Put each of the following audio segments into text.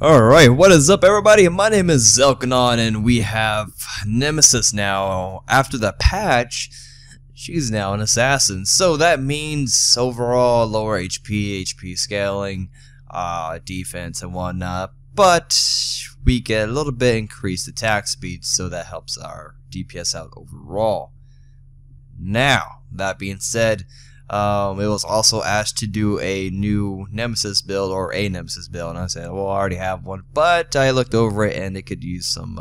Alright, what is up everybody? My name is Zelkenon and we have Nemesis now. After the patch, she's now an assassin. So that means overall lower HP scaling, defense and whatnot. But we get a little bit increased attack speed, so that helps our DPS out overall. Now, that being said, it was also asked to do a new Nemesis build, or a Nemesis build, and I said, well, I already have one, but I looked over it and it could use some,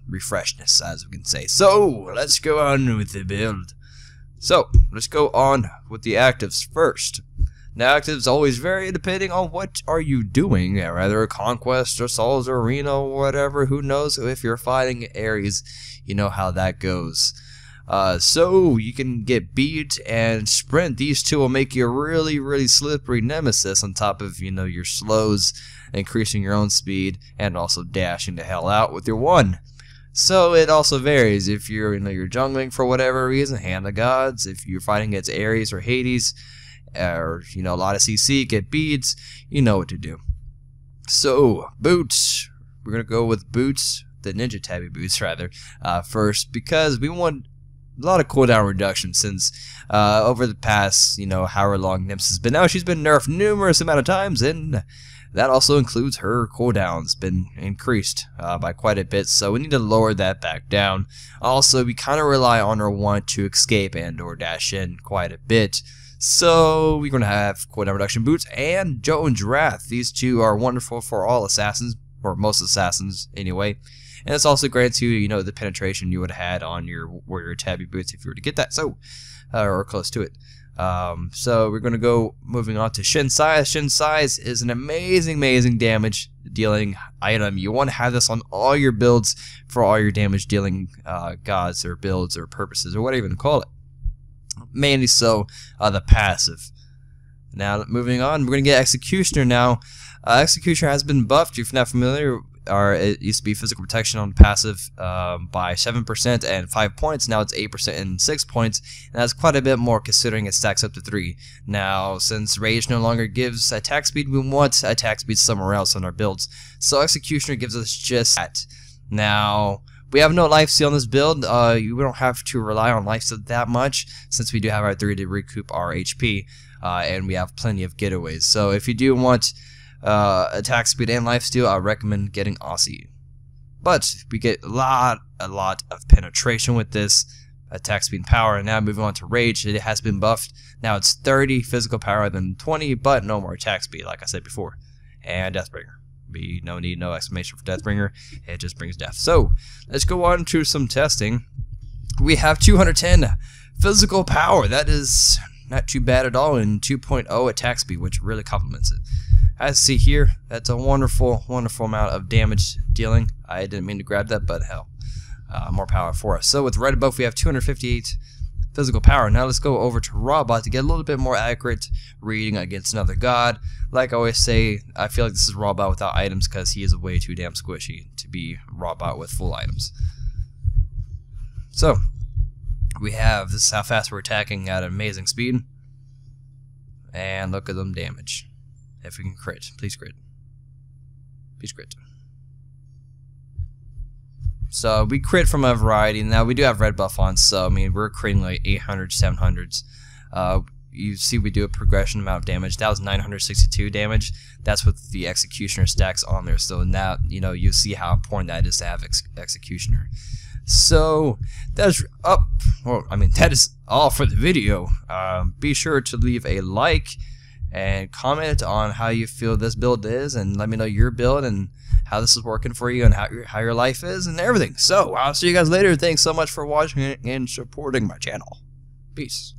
refreshness, as we can say. So, let's go on with the build. So, let's go on with the actives first. Now, actives always vary depending on what are you doing, rather a Conquest or Souls or Arena or whatever, who knows. If you're fighting Ares, you know how that goes. So you can get beat and sprint. These two will make you a really slippery Nemesis on top of, your slows, increasing your own speed, and also dashing the hell out with your one. So it also varies if you're, you're jungling for whatever reason, Hand of Gods. If you're fighting against Ares or Hades, or, a lot of CC, get beads, you know what to do. So, boots. We're going to go with boots, the Ninja Tabby boots rather, first, because we want a lot of cooldown reduction since over the past, however long Nemesis has been out, she's been nerfed numerous amount of times, and that also includes her cooldowns been increased by quite a bit, so we need to lower that back down. Also, we kind of rely on her one to escape and or dash in quite a bit, so we're going to have cooldown reduction boots and Jotun's Wrath. These two are wonderful for all assassins, or most assassins anyway. And this also grants you, the penetration you would have had on your warrior tabby boots if you were to get that, so or close to it. So we're going to go moving on to Shin Size. Shin Size is an amazing damage dealing item. You want to have this on all your builds for all your damage dealing gods or builds or purposes or whatever you want to call it. Mainly so the passive. Now moving on, we're going to get Executioner now. Executioner has been buffed. If you're not familiar, it used to be physical protection on passive by 7% and 5 points. Now it's 8% and 6 points, and that's quite a bit more considering it stacks up to 3. Now, since Rage no longer gives attack speed, we want attack speed somewhere else on our builds. So Executioner gives us just that. Now, we have no lifesteal on this build. We don't have to rely on lifesteal that much since we do have our 3 to recoup our HP, and we have plenty of getaways. So if you do want attack speed and lifesteal, I recommend getting Aussie. But we get a lot of penetration with this attack speed and power. And now moving on to Rage, it has been buffed. Now it's 30 physical power than 20, but no more attack speed, like I said before. And Deathbringer. No exclamation for Deathbringer. It just brings death. So let's go on to some testing. We have 210 physical power. That is not too bad at all in 2.0 attack speed, which really complements it. As you see here, that's a wonderful amount of damage dealing. I didn't mean to grab that, but hell, more power for us. So with red buff, we have 258 physical power. Now let's go over to Robot to get a little bit more accurate reading against another god. Like I always say, I feel like this is Robot without items because he is way too damn squishy to be Robot with full items. So we have, this is how fast we're attacking at amazing speed. And look at them damage. If we can crit, please crit. Please crit. So we crit from a variety. Now we do have red buff on, so I mean we're critting like 800s, 700s. You see we do a progression amount of damage. That was 962 damage. That's with the Executioner stacks on there. So now you see how important that is to have Executioner. So that's that is all for the video. Be sure to leave a like and comment on how you feel this build is, and let me know your build and how this is working for you and how your life is and everything. So I'll see you guys later. Thanks so much for watching and supporting my channel. Peace.